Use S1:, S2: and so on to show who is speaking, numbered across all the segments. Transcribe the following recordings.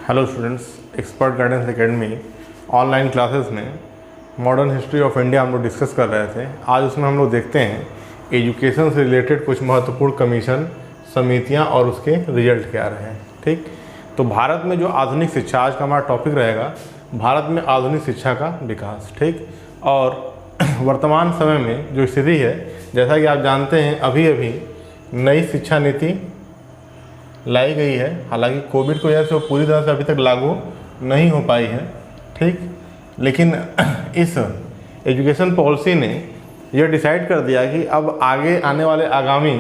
S1: Hello students, expert guidance academy online classes में modern history of India हम लोग discuss कर रहे थे। आज उसमें हम लोग देखते हैं एजुकेशन से रिलेटेड कुछ महत्वपूर्ण कमीशन, समितियां और उसके रिजल्ट क्या रहे हैं। ठीक, तो भारत में जो आधुनिक शिक्षा, आज का हमारा टॉपिक रहेगा भारत में आधुनिक शिक्षा का विकास। ठीक, और वर्तमान समय में जो स्थिति है, जैसा कि आप जानते हैं अभी अभी नई शिक्षा नीति लाई गई है। हालांकि कोविड की वजह से वो पूरी तरह से अभी तक लागू नहीं हो पाई है। ठीक, लेकिन इस एजुकेशन पॉलिसी ने यह डिसाइड कर दिया कि अब आगे आने वाले आगामी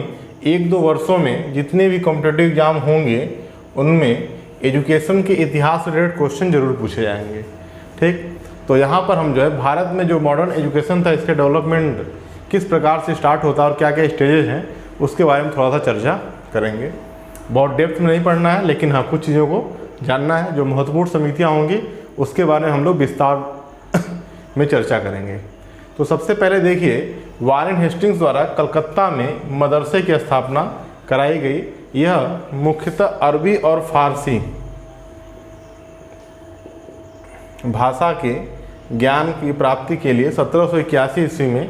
S1: 1-2 वर्षों में जितने भी कॉम्पिटिटिव एग्जाम होंगे उनमें एजुकेशन के इतिहास से रिलेटेड क्वेश्चन जरूर पूछे जाएंगे। ठीक, तो यहाँ पर हम जो है भारत में जो मॉडर्न एजुकेशन था, इसके डेवलपमेंट किस प्रकार से स्टार्ट होता है और क्या क्या स्टेजेस हैं, उसके बारे में थोड़ा सा चर्चा करेंगे। बहुत डेप्थ में नहीं पढ़ना है, लेकिन हाँ कुछ चीज़ों को जानना है। जो महत्वपूर्ण समितियाँ होंगी उसके बारे में हम लोग विस्तार में चर्चा करेंगे। तो सबसे पहले देखिए, वारेन हेस्टिंग्स द्वारा कलकत्ता में मदरसे की स्थापना कराई गई। यह मुख्यतः अरबी और फारसी भाषा के ज्ञान की प्राप्ति के लिए 1781 ईस्वी में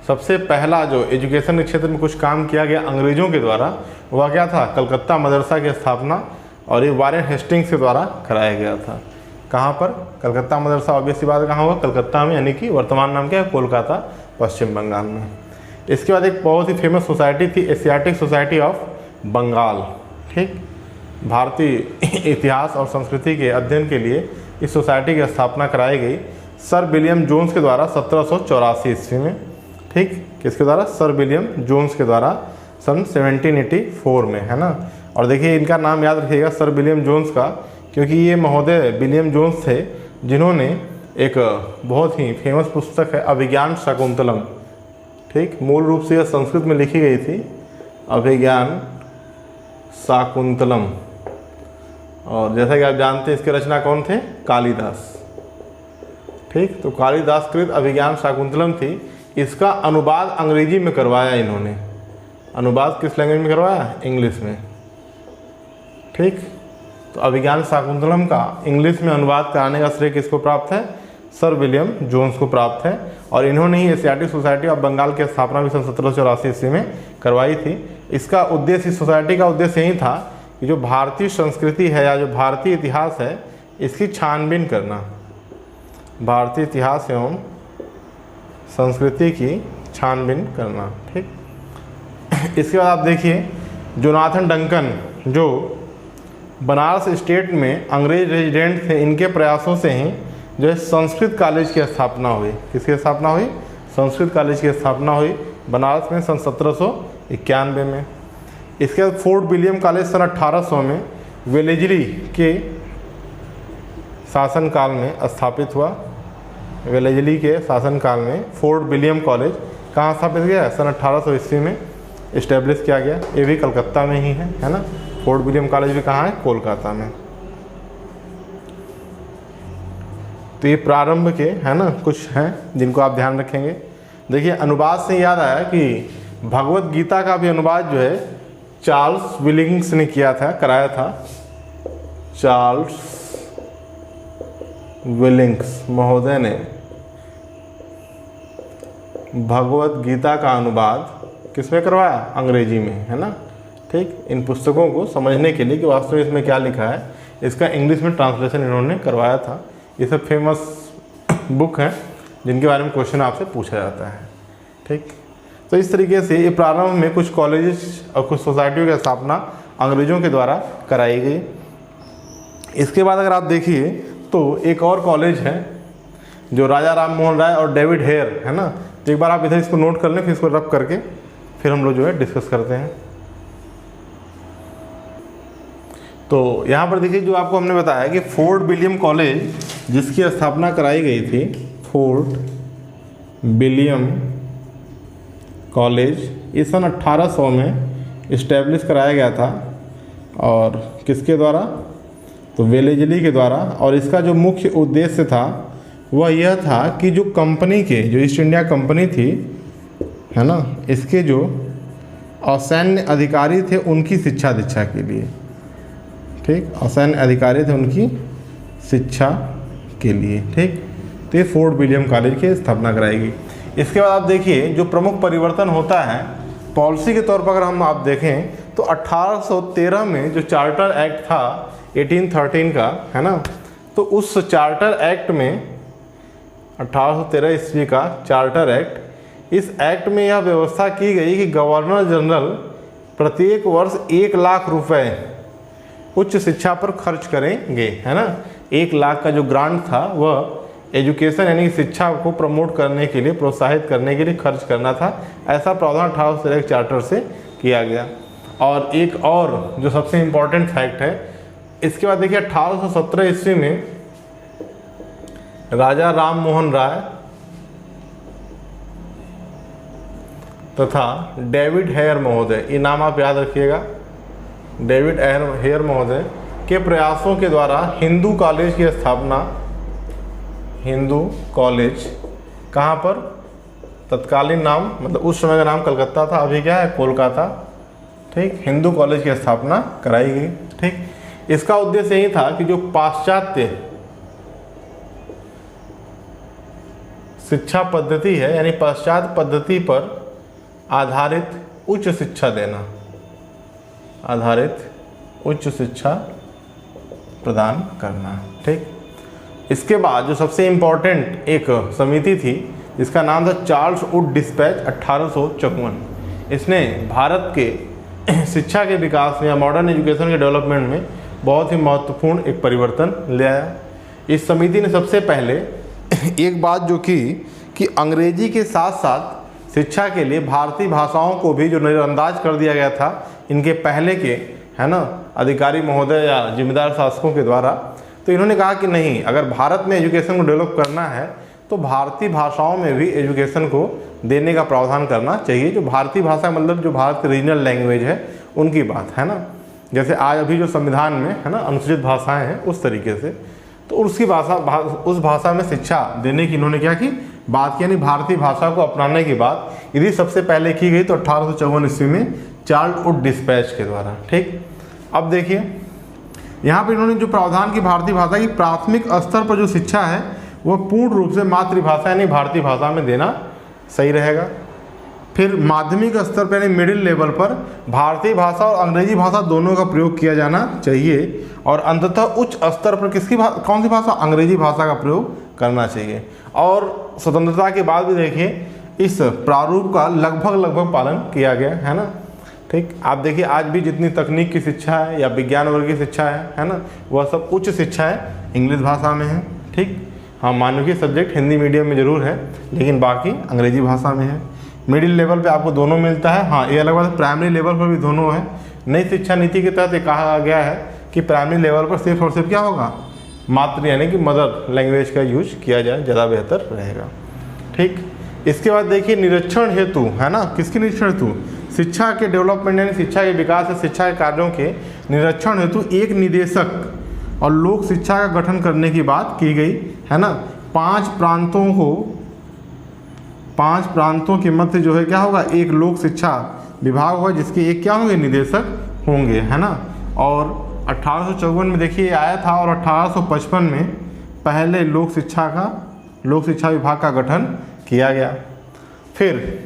S1: सबसे पहला जो एजुकेशन के क्षेत्र में कुछ काम किया गया अंग्रेज़ों के द्वारा, वह क्या था? कलकत्ता मदरसा की स्थापना, और ये वारेन हेस्टिंग्स के द्वारा कराया गया था। कहाँ पर? कलकत्ता मदरसा। ऑब्वियसली बात कहाँ होगा? कलकत्ता में, यानी कि वर्तमान नाम क्या है? कोलकाता, पश्चिम बंगाल में। इसके बाद एक बहुत ही फेमस सोसाइटी थी, एशियाटिक सोसाइटी ऑफ बंगाल। ठीक, भारतीय इतिहास और संस्कृति के अध्ययन के लिए इस सोसाइटी की स्थापना कराई गई सर विलियम जोन्स के द्वारा 1784 ईस्वी में। ठीक, किसके द्वारा? सर विलियम जोन्स के द्वारा सन 1784 में, है ना। और देखिए इनका नाम याद रखिएगा, सर विलियम जोन्स का, क्योंकि ये महोदय विलियम जोन्स थे जिन्होंने एक बहुत ही फेमस पुस्तक है अभिज्ञान शाकुंतलम। ठीक, मूल रूप से यह संस्कृत में लिखी गई थी, अभिज्ञान शाकुंतलम। और जैसा कि आप जानते हैं इसके रचना कौन थे? कालिदास। ठीक, तो कालिदास कृत अभिज्ञान शाकुंतलम थी। इसका अनुवाद अंग्रेजी में करवाया इन्होंने। अनुवाद किस लैंग्वेज में करवाया? इंग्लिश में। ठीक, तो अभिज्ञान शाकुंतलम का इंग्लिश में अनुवाद कराने का श्रेय किसको प्राप्त है? सर विलियम जोन्स को प्राप्त है। और इन्होंने ही एशियाटिक सोसाइटी ऑफ बंगाल की स्थापना भी सन 1784 ईस्वी में करवाई थी। इसका उद्देश्य, इस सोसाइटी का उद्देश्य यही था कि जो भारतीय संस्कृति है या जो भारतीय इतिहास है, इसकी छानबीन करना, भारतीय इतिहास एवं संस्कृति की छानबीन करना। ठीक, इसके बाद आप देखिए, जोनाथन डंकन जो बनारस स्टेट में अंग्रेज रेजिडेंट थे, इनके प्रयासों से ही जो है संस्कृत कॉलेज की स्थापना हुई। किसकी स्थापना हुई? संस्कृत कॉलेज की स्थापना हुई बनारस में सन 1791 में। इसके बाद फोर्ट विलियम कॉलेज सन 1800 में वेलेजली के शासनकाल में स्थापित हुआ। वेलेजली के शासनकाल में फोर्ट विलियम कॉलेज कहाँ स्थापित किया? सन 1800 ईस्वी में इस्टेब्लिश किया गया। ये भी कलकत्ता में ही है ना। फोर्ट विलियम कॉलेज भी कहाँ है? कोलकाता में। तो ये प्रारंभ के है ना कुछ हैं जिनको आप ध्यान रखेंगे। देखिए, अनुवाद से याद आया कि भगवत गीता का भी अनुवाद जो है चार्ल्स विलिंग्स ने किया था, कराया था। चार्ल्स विलिंग्स महोदय ने भगवत गीता का अनुवाद किसमें करवाया? अंग्रेजी में, है ना। ठीक, इन पुस्तकों को समझने के लिए कि वास्तव में इसमें क्या लिखा है, इसका इंग्लिश में ट्रांसलेशन इन्होंने करवाया था। ये सब फेमस बुक हैं जिनके बारे में क्वेश्चन आपसे पूछा जाता है। ठीक, तो इस तरीके से ये प्रारंभ में कुछ कॉलेजेस और कुछ सोसाइटियों की स्थापना अंग्रेज़ों के द्वारा कराई गई। इसके बाद अगर आप देखिए तो एक और कॉलेज है जो राजा राम मोहन राय और डेविड हेयर, है ना। तो एक बार आप इधर इसको नोट कर लें, फिर इसको रब करके फिर हम लोग जो है डिस्कस करते हैं। तो यहाँ पर देखिए, जो आपको हमने बताया कि फोर्ट विलियम कॉलेज जिसकी स्थापना कराई गई थी, फोर्ट विलियम कॉलेज, इस सन 1800 में इस्टेब्लिश कराया गया था। और किसके द्वारा? तो वेलेजली के द्वारा। और इसका जो मुख्य उद्देश्य था वह यह था कि जो कंपनी के, जो ईस्ट इंडिया कंपनी थी, है ना, इसके जो असैन्य अधिकारी थे उनकी शिक्षा दीक्षा के लिए। ठीक, और सैन्य अधिकारी थे उनकी शिक्षा के लिए। ठीक, तो ये फोर्ट विलियम कॉलेज की स्थापना कराएगी। इसके बाद आप देखिए जो प्रमुख परिवर्तन होता है पॉलिसी के तौर पर, अगर हम आप देखें तो 1813 में जो चार्टर एक्ट था 1813 का, है ना, तो उस चार्टर एक्ट में 1813 ईस्वी का चार्टर एक्ट, इस एक्ट में यह व्यवस्था की गई कि गवर्नर जनरल प्रत्येक वर्ष 1 लाख रुपए उच्च शिक्षा पर खर्च करेंगे, है ना। 1 लाख का जो ग्रांट था वह एजुकेशन यानी कि शिक्षा को प्रमोट करने के लिए, प्रोत्साहित करने के लिए खर्च करना था। ऐसा प्रावधान 1813 चार्टर से किया गया। और एक और जो सबसे इम्पोर्टेंट फैक्ट है, इसके बाद देखिए 1817 ईस्वी में राजा राम मोहन राय तथा डेविड हेयर महोदय, ये नाम आप याद रखिएगा, डेविड हेयर महोदय के प्रयासों के द्वारा हिंदू कॉलेज की स्थापना, हिंदू कॉलेज कहाँ पर, तत्कालीन नाम मतलब उस समय का नाम कलकत्ता था, अभी क्या है कोलकाता। ठीक, हिंदू कॉलेज की स्थापना कराई गई। ठीक, इसका उद्देश्य यही था कि जो पाश्चात्य शिक्षा पद्धति है यानी पाश्चात्य पद्धति पर आधारित उच्च शिक्षा देना, आधारित उच्च शिक्षा प्रदान करना। ठीक, इसके बाद जो सबसे इम्पोर्टेंट एक समिति थी जिसका नाम था चार्ल्स वुड डिस्पैच 1854, इसने भारत के शिक्षा के विकास में या मॉडर्न एजुकेशन के डेवलपमेंट में बहुत ही महत्वपूर्ण एक परिवर्तन ले आया। इस समिति ने सबसे पहले एक बात जो की कि अंग्रेजी के साथ साथ शिक्षा के लिए भारतीय भाषाओं को भी जो नज़रअंदाज कर दिया गया था इनके पहले के, है ना, अधिकारी महोदय या जिम्मेदार शासकों के द्वारा, तो इन्होंने कहा कि नहीं, अगर भारत में एजुकेशन को डेवलप करना है तो भारतीय भाषाओं में भी एजुकेशन को देने का प्रावधान करना चाहिए। जो भारतीय भाषा मतलब जो भारत की रीजनल लैंग्वेज है उनकी बात, है ना, जैसे आज अभी जो संविधान में, है ना, अनुसूचित भाषाएं हैं उस तरीके से, तो उसकी भाषा उस भाषा में शिक्षा देने की इन्होंने क्या की बात की, यानी भारतीय भाषा को अपनाने की बात यदि सबसे पहले की गई तो 1854 ईस्वी में चार्ल्स वुड डिस्पैच के द्वारा। ठीक, अब देखिए यहाँ पर इन्होंने जो प्रावधान की भारतीय भाषा की प्राथमिक स्तर पर जो शिक्षा है वह पूर्ण रूप से मातृभाषा यानी भारतीय भाषा में देना सही रहेगा। फिर माध्यमिक स्तर पर यानी मिडिल लेवल पर भारतीय भाषा और अंग्रेजी भाषा दोनों का प्रयोग किया जाना चाहिए, और अंततः उच्च स्तर पर किसकी कौन सी भाषा, अंग्रेजी भाषा का प्रयोग करना चाहिए। और स्वतंत्रता के बाद भी देखिए इस प्रारूप का लगभग पालन किया गया, है ना। ठीक, आप देखिए आज भी जितनी तकनीक की शिक्षा है या विज्ञान वर्ग की शिक्षा है ना, वह सब उच्च शिक्षा है इंग्लिश भाषा में है। ठीक, हाँ, मानविकी सब्जेक्ट हिंदी मीडियम में ज़रूर है लेकिन बाकी अंग्रेजी भाषा में है। मिडिल लेवल पे आपको दोनों मिलता है, हाँ, ये अलग बात है, प्राइमरी लेवल पर भी दोनों है। नई शिक्षा नीति के तहत ये कहा गया है कि प्राइमरी लेवल पर सिर्फ और सिर्फ क्या होगा, मातृ यानी कि मदर लैंग्वेज का यूज किया जाए, ज़्यादा बेहतर रहेगा। ठीक, इसके बाद देखिए निरीक्षण हेतु, है ना, किसके निरीक्षण हेतु, शिक्षा के डेवलपमेंट यानी शिक्षा के विकास या शिक्षा के कार्यों के निरीक्षण हेतु एक निदेशक और लोक शिक्षा का गठन करने की बात की गई, है ना। 5 प्रांतों के मध्य जो है क्या होगा, एक लोक शिक्षा विभाग होगा जिसके एक क्या होंगे, निदेशक होंगे, है ना। और 1854 में देखिए आया था और 1855 में पहले लोक शिक्षा विभाग का गठन किया गया। फिर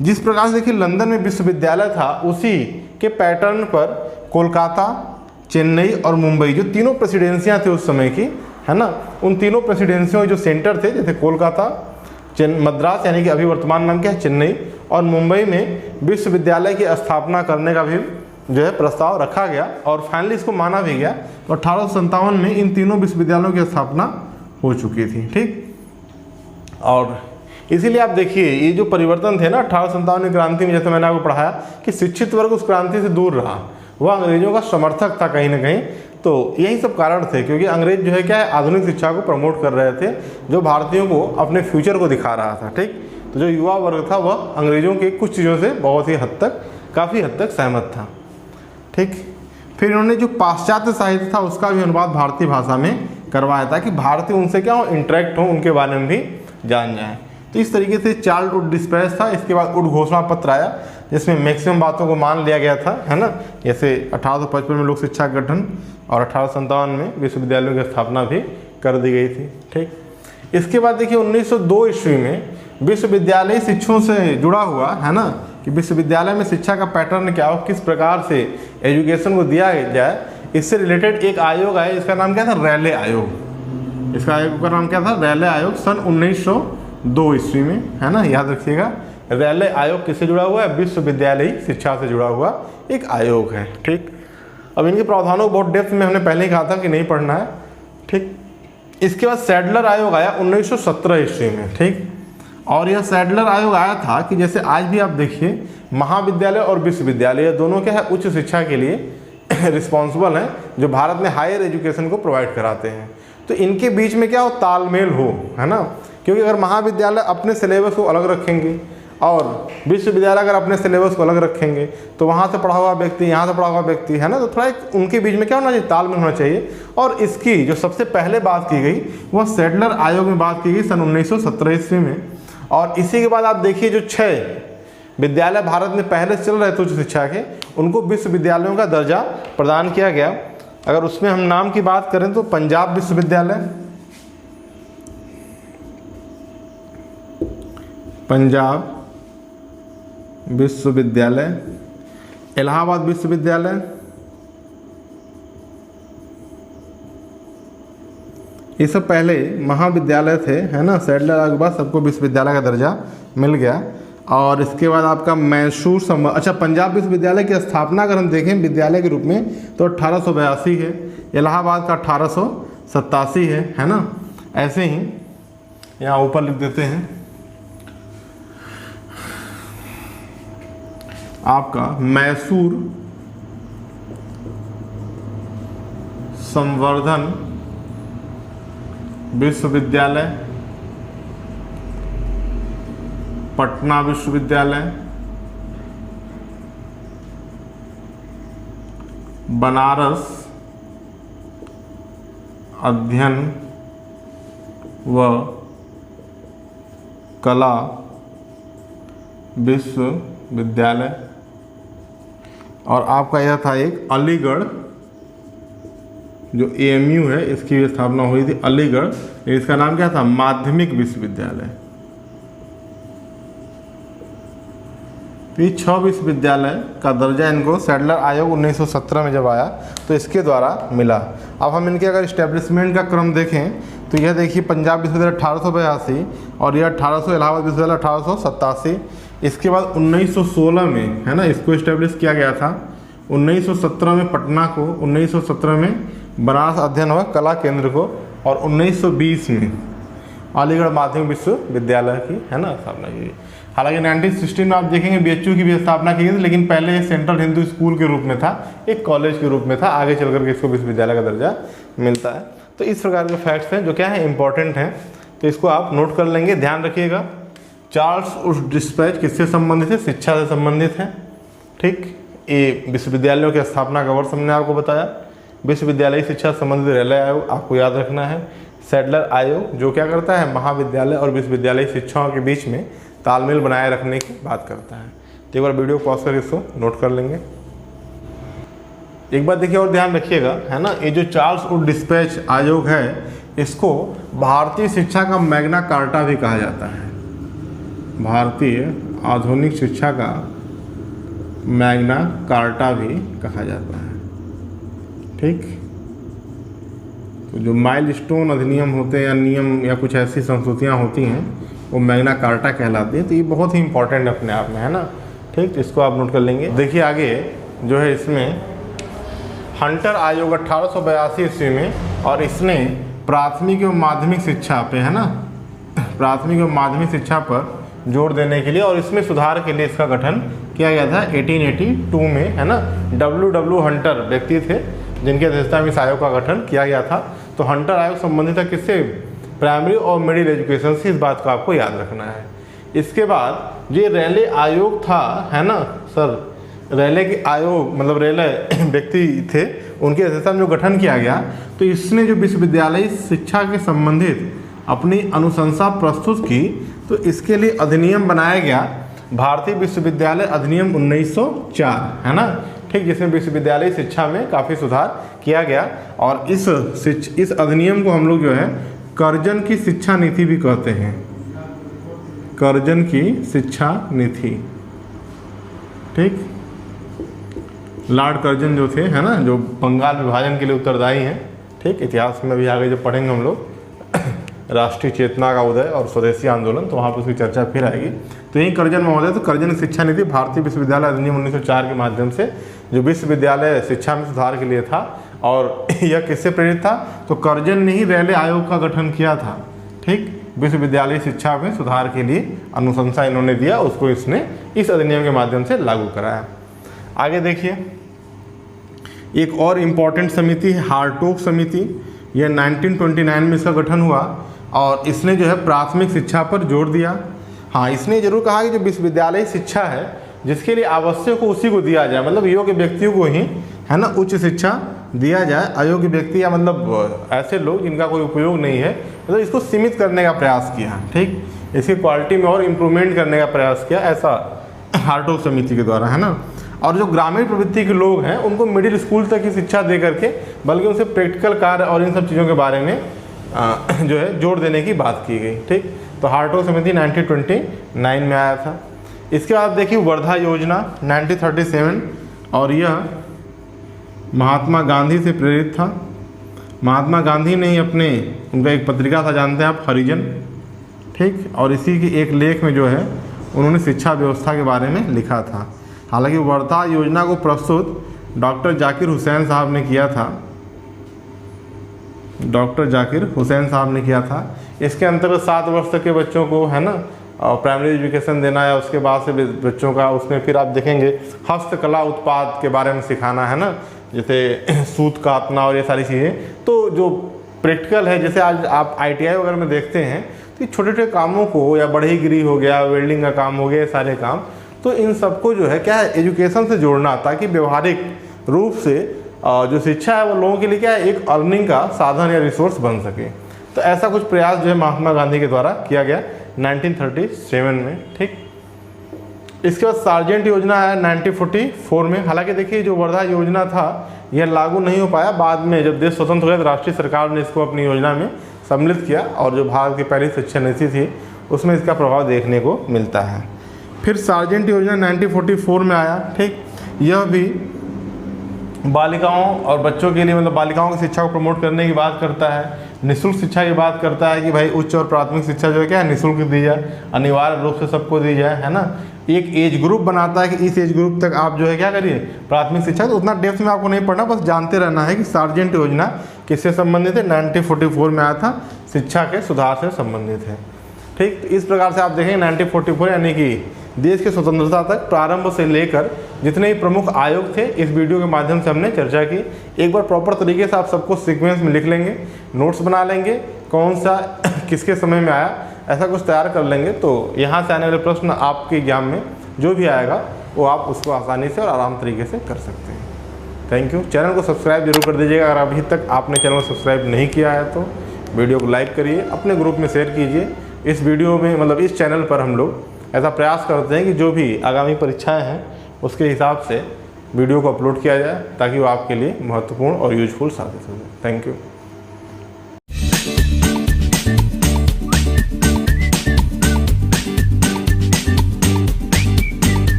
S1: जिस प्रकार से देखिए लंदन में विश्वविद्यालय था उसी के पैटर्न पर कोलकाता, चेन्नई और मुंबई जो तीनों प्रेसिडेंसियां थे उस समय की, है ना, उन तीनों प्रेसिडेंसियों के जो सेंटर थे जैसे कोलकाता, मद्रास यानी कि अभी वर्तमान नाम क्या है चेन्नई, और मुंबई में विश्वविद्यालय की स्थापना करने का भी जो है प्रस्ताव रखा गया और फाइनली इसको माना भी गया। तो 1857 में इन तीनों विश्वविद्यालयों की स्थापना हो चुकी थी। ठीक, और इसीलिए आप देखिए ये जो परिवर्तन थे ना 1857 की क्रांति में, जैसे मैंने आपको पढ़ाया कि शिक्षित वर्ग उस क्रांति से दूर रहा, वह अंग्रेजों का समर्थक था कहीं ना कहीं। तो यही सब कारण थे क्योंकि अंग्रेज जो है क्या है आधुनिक शिक्षा को प्रमोट कर रहे थे जो भारतीयों को अपने फ्यूचर को दिखा रहा था। ठीक, तो जो युवा वर्ग था वह अंग्रेजों के कुछ चीज़ों से बहुत ही हद तक, काफ़ी हद तक सहमत था। ठीक, फिर इन्होंने जो पाश्चात्य साहित्य था उसका भी अनुवाद भारतीय भाषा में करवाया था कि भारतीय उनसे क्या हो, इंटरेक्ट हो, उनके बारे में भी जान जाए। तो इस तरीके से चार्ल्स वुड डिस्पैच था। इसके बाद वुड घोषणा पत्र आया जिसमें मैक्सिमम बातों को मान लिया गया था, है ना। जैसे 1855 में लोक शिक्षा का गठन और 1857 में विश्वविद्यालयों की स्थापना भी कर दी गई थी। ठीक, इसके बाद देखिए 1902 ईस्वी में विश्वविद्यालय शिक्षकों से जुड़ा हुआ, है ना, कि विश्वविद्यालय में शिक्षा का पैटर्न क्या हो, किस प्रकार से एजुकेशन को दिया जाए, इससे रिलेटेड एक आयोग आया। इसका नाम क्या था? रैले आयोग। इसका आयोग का नाम क्या था? रैले आयोग, सन 1902 ईस्वी में, है ना, याद रखिएगा। रैले आयोग किससे जुड़ा हुआ है? विश्वविद्यालयी शिक्षा से जुड़ा हुआ एक आयोग है। ठीक, अब इनके प्रावधानों को बहुत डेप्थ में हमने पहले ही कहा था कि नहीं पढ़ना है। ठीक, इसके बाद सैडलर आयोग आया 1917 ईस्वी में। ठीक, और यह सैडलर आयोग आया था कि जैसे आज भी आप देखिए महाविद्यालय और विश्वविद्यालय दोनों क्या है, उच्च शिक्षा के लिए रिस्पॉन्सिबल हैं, जो भारत में हायर एजुकेशन को प्रोवाइड कराते हैं। तो इनके बीच में क्या हो, तालमेल हो, है ना। क्योंकि अगर महाविद्यालय अपने सिलेबस को अलग रखेंगे और विश्वविद्यालय अगर अपने सिलेबस को अलग रखेंगे तो वहाँ से पढ़ा हुआ व्यक्ति, यहाँ से पढ़ा हुआ व्यक्ति, है ना, तो थोड़ा एक उनके बीच में क्या होना चाहिए, तालमेल होना चाहिए। और इसकी जो सबसे पहले बात की गई वह सैडलर आयोग में बात की गई सन 1917 ईस्वी में। और इसी के बाद आप देखिए जो 6 विद्यालय भारत में पहले चल रहे थे उच्च शिक्षा के, उनको विश्वविद्यालयों का दर्जा प्रदान किया गया। अगर उसमें हम नाम की बात करें तो पंजाब विश्वविद्यालय, पंजाब विश्वविद्यालय, इलाहाबाद विश्वविद्यालय, ये सब पहले महाविद्यालय थे, है ना। सैडलर आयोग के बाद सबको विश्वविद्यालय का दर्जा मिल गया। और इसके बाद आपका मैसूर अच्छा, पंजाब विश्वविद्यालय की स्थापना अगर हम देखें विद्यालय के रूप में तो 1882 है, इलाहाबाद का 1887 है ना। ऐसे ही यहाँ ऊपर लिख देते हैं आपका मैसूर संवर्धन विश्वविद्यालय, पटना विश्वविद्यालय, बनारस अध्ययन व कला विश्वविद्यालय, और आपका यह था एक अलीगढ़ जो AMU है, इसकी भी स्थापना हुई थी अलीगढ़। इसका नाम क्या था? माध्यमिक विश्वविद्यालय। तो ये 6 विश्वविद्यालय का दर्जा इनको सैडलर आयोग 1917 में जब आया तो इसके द्वारा मिला। अब हम इनके अगर इस्टेब्लिशमेंट का क्रम देखें तो यह देखिए पंजाब विश्वविद्यालय 1882 और यह 1800, इलाहाबाद विश्वविद्यालय 1887। इसके बाद 1916 में, है ना, इसको इस्टेब्लिश किया गया था। 1917 में पटना को, 1917 में बनारस अध्ययन व कला केंद्र को, और 1920 में अलीगढ़ माध्यमिक विश्वविद्यालय की, है ना, स्थापना की गई। हालांकि 1916 में आप देखेंगे BHU की भी स्थापना की गई थी, लेकिन पहले ये सेंट्रल हिंदू स्कूल के रूप में था, एक कॉलेज के रूप में था। आगे चल करके इसको विश्वविद्यालय का दर्जा मिलता है। तो इस प्रकार के फैक्ट्स हैं जो क्या है, इंपॉर्टेंट हैं, तो इसको आप नोट कर लेंगे। ध्यान रखिएगा, चार्ल्स वुड डिस्पैच किससे संबंधित है? शिक्षा से संबंधित है। ठीक, ये विश्वविद्यालयों की स्थापना का वर्ष हमने आपको बताया। विश्वविद्यालय शिक्षा संबंधित रैले आयोग आपको याद रखना है। सैडलर आयोग जो क्या करता है, महाविद्यालय और विश्वविद्यालय शिक्षाओं के बीच में तालमेल बनाए रखने की बात करता है। तो एक बार वीडियो पॉज करके इसको नोट कर लेंगे। एक बात देखिए और ध्यान रखिएगा, है ना, ये जो चार्ल्स वुड डिस्पैच आयोग है इसको भारतीय शिक्षा का मैग्ना कार्टा भी कहा जाता है। भारतीय आधुनिक शिक्षा का मैग्ना कार्टा भी कहा जाता है। ठीक, तो जो माइलस्टोन अधिनियम होते हैं या नियम या कुछ ऐसी संस्तुतियाँ होती हैं वो मैग्ना कार्टा कहलाती है। तो ये बहुत ही इंपॉर्टेंट है अपने आप में, है ना। ठीक, तो इसको आप नोट कर लेंगे। देखिए आगे जो है इसमें हंटर आयोग 1882 ईस्वी में, और इसने प्राथमिक एवं माध्यमिक शिक्षा पे, है ना, प्राथमिक एवं माध्यमिक शिक्षा पर जोर देने के लिए और इसमें सुधार के लिए इसका गठन किया गया था 1882 में, है ना। W हंटर व्यक्ति थे जिनकी अध्यक्षता में इस आयोग का गठन किया गया था। तो हंटर आयोग संबंधित है किससे? प्राइमरी और मिडिल एजुकेशन से। इस बात को आपको याद रखना है। इसके बाद ये रैले आयोग था, है ना सर, रैले के आयोग मतलब रैले व्यक्ति थे, उनकी अध्यक्षता में जो गठन किया गया तो इसने जो विश्वविद्यालय शिक्षा के संबंधित अपनी अनुशंसा प्रस्तुत की तो इसके लिए अधिनियम बनाया गया भारतीय विश्वविद्यालय अधिनियम 1904, है ना, ठीक, जिसमें विश्वविद्यालय शिक्षा में काफ़ी सुधार किया गया। और इस अधिनियम को हम लोग जो है कर्जन की शिक्षा नीति भी कहते हैं, कर्जन की शिक्षा नीति, ठीक। लॉर्ड कर्जन जो थे, है ना, जो बंगाल विभाजन के लिए उत्तरदायी हैं, ठीक। इतिहास में भी आगे जब पढ़ेंगे हम लोग राष्ट्रीय चेतना का उदय और स्वदेशी आंदोलन, तो वहाँ पर उसकी चर्चा फिर आएगी। तो यही कर्जन महोदय, तो कर्जन शिक्षा नीति भारतीय विश्वविद्यालय अधिनियम 1904 के माध्यम से जो विश्वविद्यालय शिक्षा में सुधार के लिए था, और यह किससे प्रेरित था, तो कर्जन ने ही रेले आयोग का गठन किया था, ठीक। विश्वविद्यालय शिक्षा में सुधार के लिए अनुशंसा इन्होंने दिया, उसको इसने इस अधिनियम के माध्यम से लागू कराया। आगे देखिए, एक और इम्पॉर्टेंट समिति है हारटोग समिति, यह 1929 में इसका गठन हुआ, और इसने जो है प्राथमिक शिक्षा पर जोर दिया। हाँ, इसने जरूर कहा कि जो विश्वविद्यालय शिक्षा है जिसके लिए आवश्यक हो उसी को दिया जाए, मतलब योग्य व्यक्तियों को ही, है ना, उच्च शिक्षा दिया जाए। अयोग्य व्यक्ति या मतलब ऐसे लोग जिनका कोई उपयोग नहीं है, मतलब इसको सीमित करने का प्रयास किया, ठीक। इसकी क्वालिटी में और इम्प्रूवमेंट करने का प्रयास किया, ऐसा हारटोग समिति के द्वारा, है ना। और जो ग्रामीण प्रवृत्ति के लोग हैं उनको मिडिल स्कूल तक की शिक्षा दे करके, बल्कि उनसे प्रैक्टिकल कार्य और इन सब चीज़ों के बारे में जो है जोर देने की बात की गई, ठीक। तो हारटोग समिति 1929 में आया था। इसके बाद देखिए वर्धा योजना 1937, और यह महात्मा गांधी से प्रेरित था। महात्मा गांधी ने ही उनका एक पत्रिका था, जानते हैं आप, हरिजन, ठीक। और इसी के एक लेख में जो है उन्होंने शिक्षा व्यवस्था के बारे में लिखा था। हालांकि वर्धा योजना को प्रस्तुत डॉक्टर जाकिर हुसैन साहब ने किया था, डॉक्टर जाकिर हुसैन साहब ने किया था। इसके अंतर्गत 7 वर्ष तक के बच्चों को, है ना, प्राइमरी एजुकेशन देना है, उसके बाद से बच्चों का, उसमें फिर आप देखेंगे हस्तकला उत्पाद के बारे में सिखाना, है ना, जैसे सूत काटना और ये सारी चीज़ें। तो जो प्रैक्टिकल है, जैसे आज आप ITI वगैरह में देखते हैं, तो छोटे छोटे कामों को, या बढ़ईगिरी हो गया, वेल्डिंग का काम हो गया, सारे काम, तो इन सबको जो है क्या है, एजुकेशन से जोड़ना, ताकि व्यवहारिक रूप से जो शिक्षा है वो लोगों के लिए क्या है, एक अर्निंग का साधन या रिसोर्स बन सके। तो ऐसा कुछ प्रयास जो है महात्मा गांधी के द्वारा किया गया 1937 में, ठीक। इसके बाद सार्जेंट योजना है 1944 में। हालांकि देखिए जो वर्धा योजना था यह लागू नहीं हो पाया, बाद में जब देश स्वतंत्र हो गया तो राष्ट्रीय सरकार ने इसको अपनी योजना में सम्मिलित किया, और जो भारत की पहली शिक्षा नीति थी उसमें इसका प्रभाव देखने को मिलता है। फिर सार्जेंट योजना 1944 में आया, ठीक। यह भी बालिकाओं और बच्चों के लिए, मतलब बालिकाओं की शिक्षा को प्रमोट करने की बात करता है, निःशुल्क शिक्षा की बात करता है कि भाई उच्च और प्राथमिक शिक्षा जो है क्या है, निःशुल्क दी जाए, अनिवार्य रूप से सबको दी जाए, है ना। एक एज ग्रुप बनाता है कि इस एज ग्रुप तक आप जो है क्या करिए, प्राथमिक शिक्षा। तो उतना डेप्थ में आपको नहीं पढ़ना, बस जानते रहना है कि सार्जेंट योजना किससे संबंधित है, 1944 में आया था, शिक्षा के सुधार से संबंधित है, ठीक। तो इस प्रकार से आप देखेंगे 1944 यानी कि देश की स्वतंत्रता तक प्रारंभ से लेकर जितने भी प्रमुख आयोग थे, इस वीडियो के माध्यम से हमने चर्चा की। एक बार प्रॉपर तरीके से आप सबको सीक्वेंस में लिख लेंगे, नोट्स बना लेंगे, कौन सा किसके समय में आया, ऐसा कुछ तैयार कर लेंगे, तो यहाँ से आने वाले प्रश्न आपके एग्जाम में जो भी आएगा वो आप उसको आसानी से और आराम तरीके से कर सकते हैं। Thank you. चैनल को सब्सक्राइब जरूर कर दीजिएगा, अगर अभी तक आपने चैनल को सब्सक्राइब नहीं किया है तो वीडियो को लाइक करिए, अपने ग्रुप में शेयर कीजिए। इस वीडियो में, मतलब इस चैनल पर हम लोग ऐसा प्रयास करते हैं कि जो भी आगामी परीक्षाएं हैं उसके हिसाब से वीडियो को अपलोड किया जाए, ताकि वो आपके लिए महत्वपूर्ण और यूजफुल साबित हो जाए। Thank you.